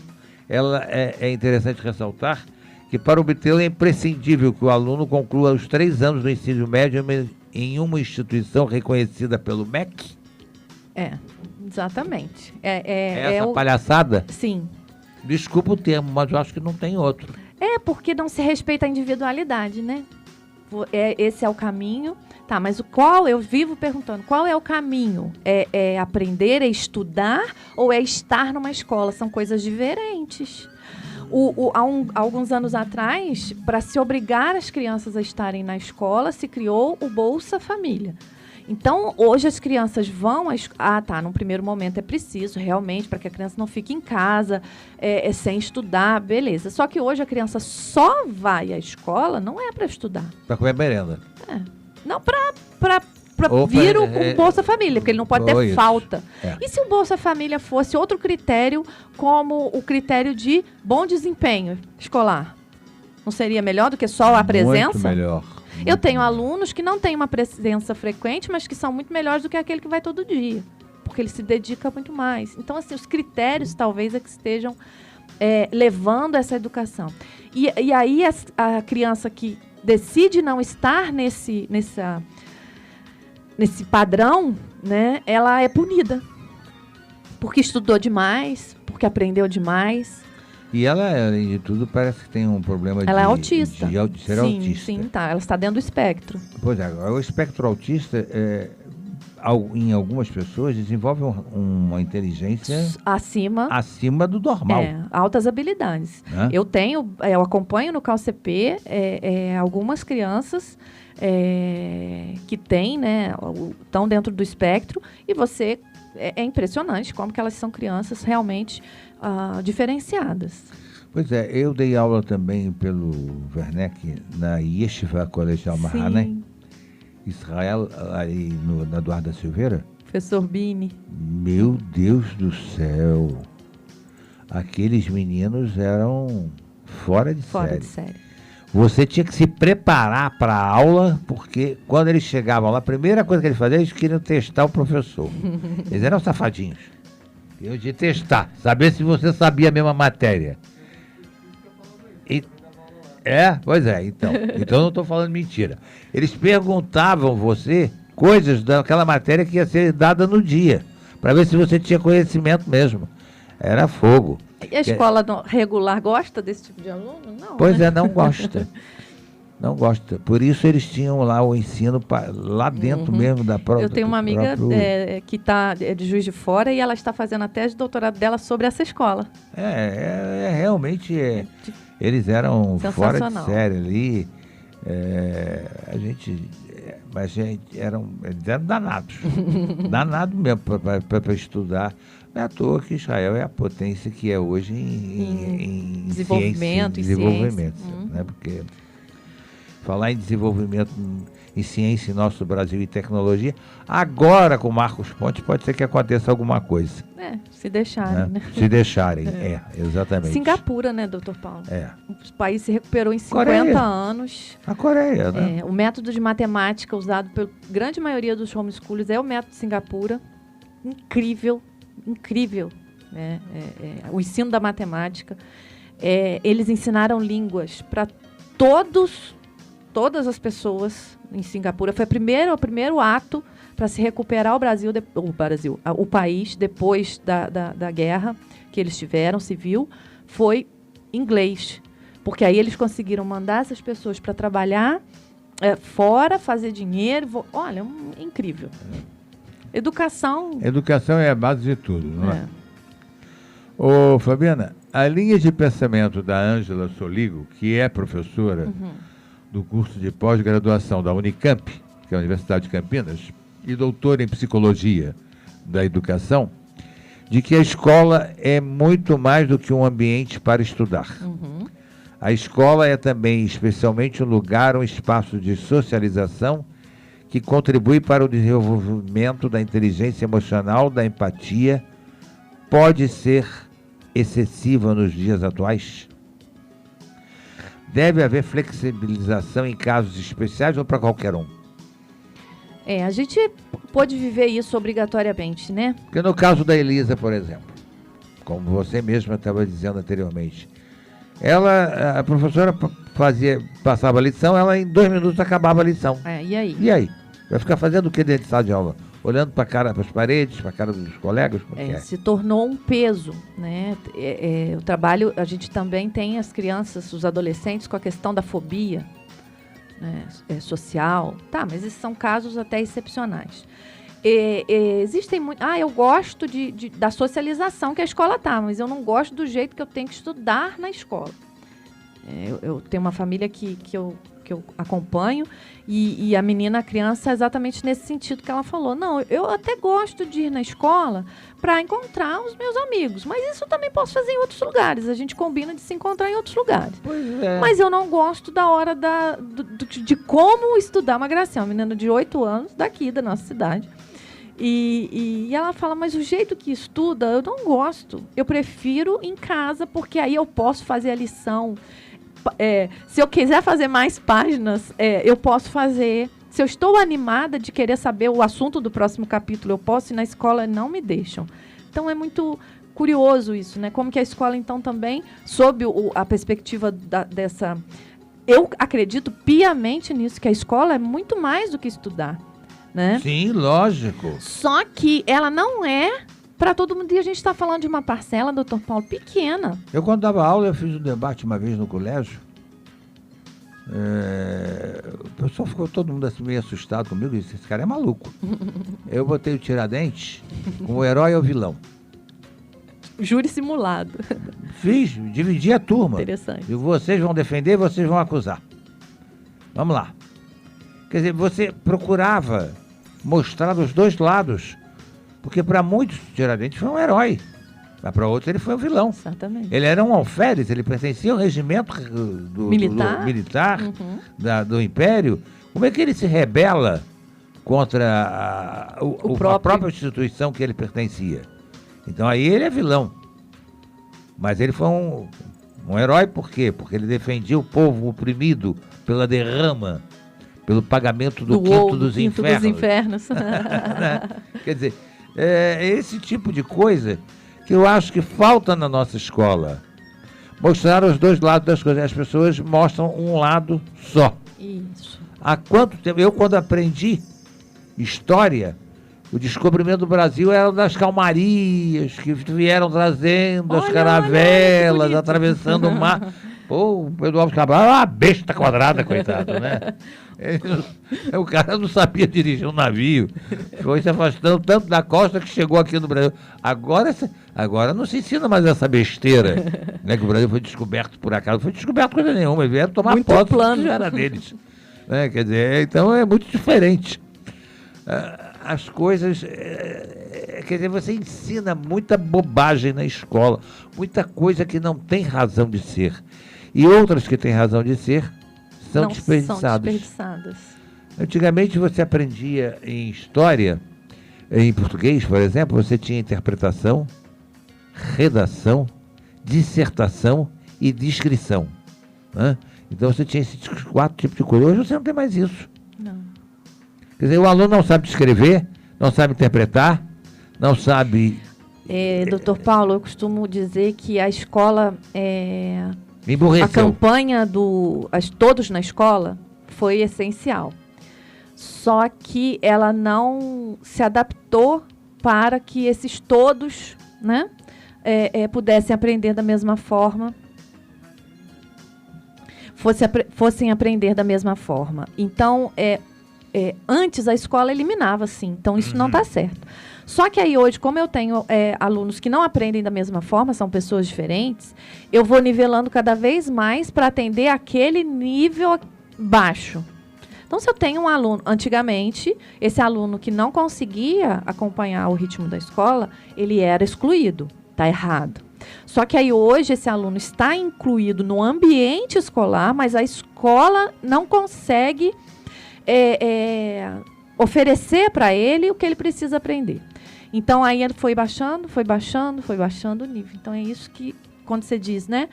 é interessante ressaltar que para obtê-la é imprescindível que o aluno conclua os 3 anos do ensino médio em uma instituição reconhecida pelo MEC. Exatamente. Essa palhaçada? Sim. Desculpa o termo, mas eu acho que não tem outro. Porque não se respeita a individualidade, né? Esse é o caminho. Tá, mas eu vivo perguntando, qual é o caminho? É aprender, é estudar ou é estar numa escola? São coisas diferentes. Há alguns anos atrás, para se obrigar as crianças a estarem na escola, se criou o Bolsa Família. Então, hoje as crianças vão... num primeiro momento é preciso, realmente, para que a criança não fique em casa sem estudar, beleza. Só que hoje a criança só vai à escola, não é para estudar. Para comer merenda. Não, para vir o Bolsa Família, porque ele não pode ter falta. E se o Bolsa Família fosse outro critério, como o critério de bom desempenho escolar? Não seria melhor do que só a presença? Muito melhor. Eu tenho alunos que não têm uma presença frequente, mas que são muito melhores do que aquele que vai todo dia, porque ele se dedica muito mais. Então, assim, os critérios talvez é que estejam levando essa educação. E aí a criança que decide não estar nesse padrão, né, ela é punida, porque estudou demais, porque aprendeu demais. E ela, além de tudo, parece que tem um problema ela é autista. De ser autista. Sim, tá. Ela está dentro do espectro. Pois é, o espectro autista, em algumas pessoas, desenvolve uma inteligência acima do normal. Altas habilidades. Eu acompanho no CalCP algumas crianças que têm, né, estão dentro do espectro, e é impressionante como que elas são crianças realmente diferenciadas. Pois é, eu dei aula também pelo Werneck na Yeshiva Colegial Maharaim, Israel, aí na Eduardo Silveira. Professor Bini. Meu Deus do céu! Aqueles meninos eram fora de série. Você tinha que se preparar para a aula, porque quando eles chegavam lá, a primeira coisa que eles faziam, eles queriam testar o professor. Eles eram safadinhos. Eu de testar, saber se você sabia a mesma matéria. Pois é, então. Então eu não estou falando mentira. Eles perguntavam você coisas daquela matéria que ia ser dada no dia, para ver se você tinha conhecimento mesmo. Era fogo. E a escola regular gosta desse tipo de aluno? Não. Pois é, não gosta. Não gosta. Por isso eles tinham lá o ensino lá dentro mesmo da prova. Eu tenho uma amiga que está de Juiz de Fora e ela está fazendo a tese de doutorado dela sobre essa escola. Realmente eles eram fora de série ali. Eles eram danados. Danados mesmo para estudar. Não é à toa que Israel é a potência que é hoje em desenvolvimento, ciência, né? Porque falar em desenvolvimento em ciência em nosso Brasil e tecnologia, agora com Marcos Pontes pode ser que aconteça alguma coisa. Se deixarem, né? Se deixarem, exatamente. Singapura, né, doutor Paulo? O país se recuperou em 50 Coreia. anos. A Coreia, né? O método de matemática usado pela grande maioria dos homeschoolers é o método de Singapura. Incrível. O ensino da matemática. Eles ensinaram línguas para todas as pessoas em Singapura. Foi o primeiro ato para se recuperar o país depois da guerra que eles tiveram, civil, foi inglês. Porque aí eles conseguiram mandar essas pessoas para trabalhar fora, fazer dinheiro. Olha, incrível. Educação é a base de tudo, não é? Ô, Fabiana, a linha de pensamento da Ângela Soligo, que é professora do curso de pós-graduação da Unicamp, que é a Universidade de Campinas, e doutora em Psicologia da Educação, de que a escola é muito mais do que um ambiente para estudar. A escola é também, especialmente, um lugar, um espaço de socialização que contribui para o desenvolvimento da inteligência emocional, da empatia. Pode ser excessiva nos dias atuais? Deve haver flexibilização em casos especiais ou para qualquer um? A gente pode viver isso obrigatoriamente, né? Porque no caso da Elisa, por exemplo, como você mesma estava dizendo anteriormente, a professora passava a lição, ela em 2 minutos acabava a lição. E aí? E aí? Vai ficar fazendo o que dentro de sala de aula? Olhando para as paredes, para a cara dos colegas? Se tornou um peso, né? O trabalho, a gente também tem as crianças, os adolescentes com a questão da fobia, né? Social. Tá, mas esses são casos até excepcionais. Existem muito... eu gosto da socialização que a escola tá, mas eu não gosto do jeito que eu tenho que estudar na escola. Eu tenho uma família que eu acompanho e a criança, exatamente nesse sentido que ela falou. Não, eu até gosto de ir na escola para encontrar os meus amigos, mas isso eu também posso fazer em outros lugares. A gente combina de se encontrar em outros lugares. Pois é. Mas eu não gosto da hora de como estudar. Uma gracinha, uma menina de 8 anos, daqui da nossa cidade. E ela fala, mas o jeito que estuda, eu não gosto. Eu prefiro em casa, porque aí eu posso fazer a lição. Se eu quiser fazer mais páginas, eu posso fazer. Se eu estou animada de querer saber o assunto do próximo capítulo, eu posso, e na escola não me deixam. Então é muito curioso isso, né? Como que a escola, então, também, sob a perspectiva dessa... Eu acredito piamente nisso, que a escola é muito mais do que estudar, né? Sim, lógico. Só que ela não é para todo mundo. E a gente está falando de uma parcela, doutor Paulo, pequena. Eu, quando dava aula, eu fiz um debate uma vez no colégio. O pessoal ficou todo mundo assim meio assustado comigo e disse, esse cara é maluco. Eu botei o Tiradentes como o herói ou vilão. Júri simulado. Fiz, dividi a turma. Interessante. E vocês vão defender, vocês vão acusar. Vamos lá. Quer dizer, você procurava mostrar os dois lados. Porque para muitos, Tiradentes foi um herói. Mas para outros ele foi um vilão. Exatamente. Ele era um alferes, ele pertencia ao regimento militar do Império. Como é que ele se rebela contra a própria instituição que ele pertencia? Então aí ele é vilão. Mas ele foi um herói por quê? Porque ele defendia o povo oprimido pela derrama, pelo pagamento do quinto dos infernos. Né? Quer dizer, esse tipo de coisa que eu acho que falta na nossa escola. Mostrar os dois lados das coisas. As pessoas mostram um lado só. Isso. Há quanto tempo? Eu, quando aprendi história, o descobrimento do Brasil era das calmarias que vieram trazendo as caravelas, atravessando o mar. Pô, o Pedro Alves Cabral era uma besta quadrada, coitado, né? O cara não sabia dirigir um navio. Foi se afastando tanto da costa que chegou aqui no Brasil. Agora não se ensina mais essa besteira, né? Que o Brasil foi descoberto por acaso. Não foi descoberto coisa nenhuma. Eles vieram tomar posse que já era deles. Né? Quer dizer, então é muito diferente. As coisas... quer dizer, você ensina muita bobagem na escola. Muita coisa que não tem razão de ser. E outras que têm razão de ser são desperdiçadas. Antigamente você aprendia em história, em português, por exemplo, você tinha interpretação, redação, dissertação e descrição. Né? Então você tinha esses 4 tipos de coisa. Hoje você não tem mais isso. Não. Quer dizer, o aluno não sabe escrever, não sabe interpretar, não sabe... Doutor Paulo, eu costumo dizer que a escola... Emburreceu. A campanha Todos na Escola foi essencial. Só que ela não se adaptou para que esses todos, né, pudessem aprender da mesma forma, fossem aprender da mesma forma. Então, antes a escola eliminava, sim. Então, isso não está certo. Só que aí hoje, como eu tenho alunos que não aprendem da mesma forma, são pessoas diferentes, eu vou nivelando cada vez mais para atender aquele nível baixo. Então, se eu tenho um aluno, antigamente, esse aluno que não conseguia acompanhar o ritmo da escola, ele era excluído. Está errado. Só que aí hoje esse aluno está incluído no ambiente escolar, mas a escola não consegue oferecer para ele o que ele precisa aprender. Então, aí ele foi baixando o nível. Então, é isso que, quando você diz, né?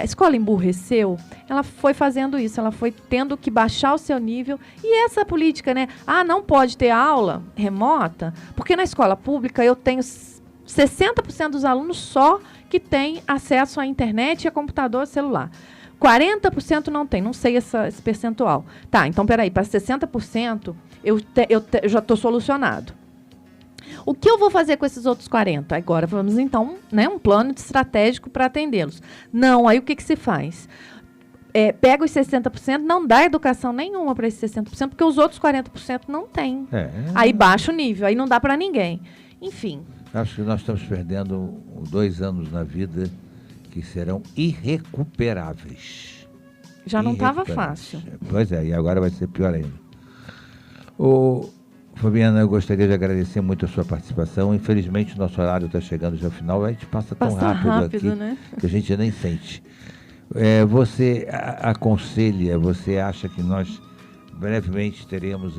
A escola emburreceu, ela foi fazendo isso, ela foi tendo que baixar o seu nível. E essa política, né? Não pode ter aula remota, porque na escola pública eu tenho 60% dos alunos só que têm acesso à internet e a computador celular. 40% não tem, não sei esse percentual. Tá, então, peraí, para 60% eu já estou solucionado. O que eu vou fazer com esses outros 40%? Agora vamos, então, né, um plano estratégico para atendê-los. Não, aí o que se faz? Pega os 60%, não dá educação nenhuma para esses 60%, porque os outros 40% não tem. Aí baixa o nível, aí não dá para ninguém. Enfim. Acho que nós estamos perdendo 2 anos na vida que serão irrecuperáveis. Já não estava fácil. Pois é, e agora vai ser pior ainda. Fabiana, eu gostaria de agradecer muito a sua participação. Infelizmente, o nosso horário está chegando já ao final. A gente passa tão rápido aqui, né? Que a gente nem sente. Você aconselha, você acha que nós brevemente teremos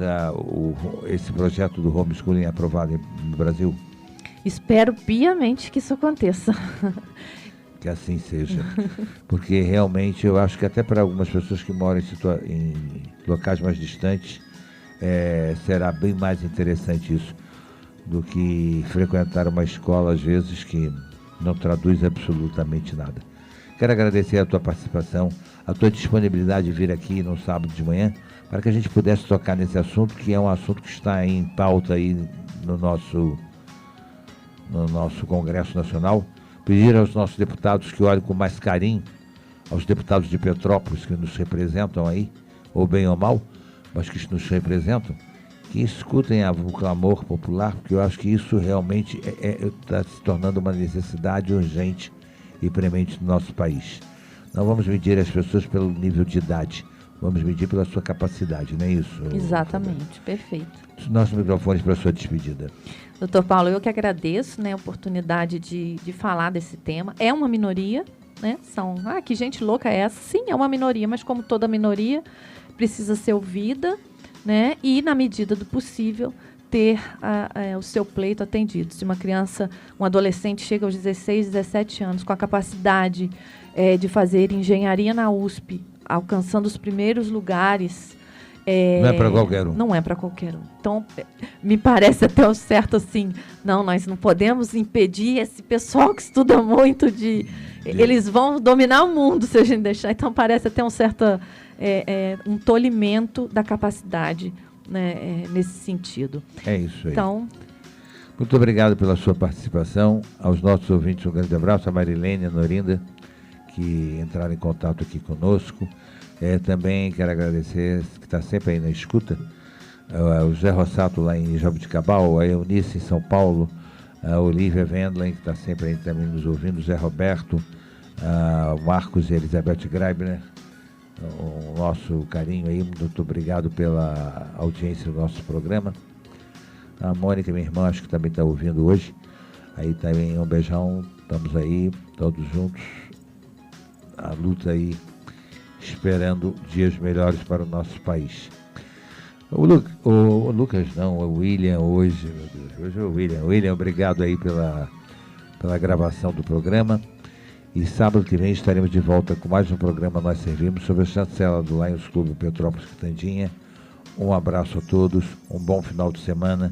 esse projeto do homeschooling aprovado no Brasil? Espero piamente que isso aconteça. Que assim seja. Porque realmente eu acho que até para algumas pessoas que moram em locais mais distantes, será bem mais interessante isso do que frequentar uma escola, às vezes, que não traduz absolutamente nada. Quero agradecer a tua participação, a tua disponibilidade de vir aqui no sábado de manhã, para que a gente pudesse tocar nesse assunto, que é um assunto que está em pauta aí no nosso Congresso Nacional. Pedir aos nossos deputados que olhem com mais carinho, aos deputados de Petrópolis que nos representam aí, ou bem ou mal, mas que nos representam, que escutem o clamor popular, porque eu acho que isso realmente está se tornando uma necessidade urgente e premente no nosso país. Não vamos medir as pessoas pelo nível de idade, vamos medir pela sua capacidade, não é isso? Exatamente, perfeito. Nossos microfones para a sua despedida. Doutor Paulo, eu que agradeço, né, a oportunidade de falar desse tema. É uma minoria, né? Que gente louca é essa? Sim, é uma minoria, mas como toda minoria, precisa ser ouvida, né? E, na medida do possível, ter o seu pleito atendido. Se uma criança, um adolescente chega aos 16, 17 anos com a capacidade de fazer engenharia na USP, alcançando os primeiros lugares... não é para qualquer um. Não é para qualquer um. Então, me parece até o certo assim, nós não podemos impedir esse pessoal que estuda muito eles vão dominar o mundo se a gente deixar. Então, parece até um certo um tolimento da capacidade, né, nesse sentido. É isso aí. Então, muito obrigado pela sua participação. Aos nossos ouvintes, um grande abraço. A Marilene e a Norinda, que entraram em contato aqui conosco. Também quero agradecer, que está sempre aí na escuta, o José Rossato lá em Jabuticabal, a Eunice em São Paulo, a Olivia Wendland, que está sempre aí também nos ouvindo, o Zé Roberto, o Marcos e a Elizabeth Greibner, o nosso carinho aí, muito obrigado pela audiência do nosso programa. A Mônica, minha irmã, acho que também está ouvindo hoje. Aí também um beijão, estamos aí, todos juntos, a luta aí, esperando dias melhores para o nosso país. O Lucas não, o William hoje, meu Deus, hoje é o William. William, obrigado aí pela gravação do programa. E sábado que vem estaremos de volta com mais um programa Nós Servimos, sobre a chancela do Lions Clube Petrópolis Quitandinha. Um abraço a todos, um bom final de semana.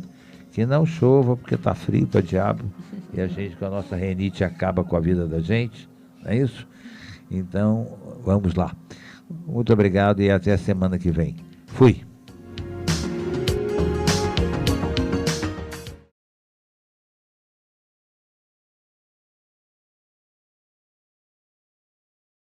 Que não chova, porque está frio para diabo. E a gente, com a nossa renite, acaba com a vida da gente. Não é isso? Então, vamos lá. Muito obrigado e até a semana que vem. Fui.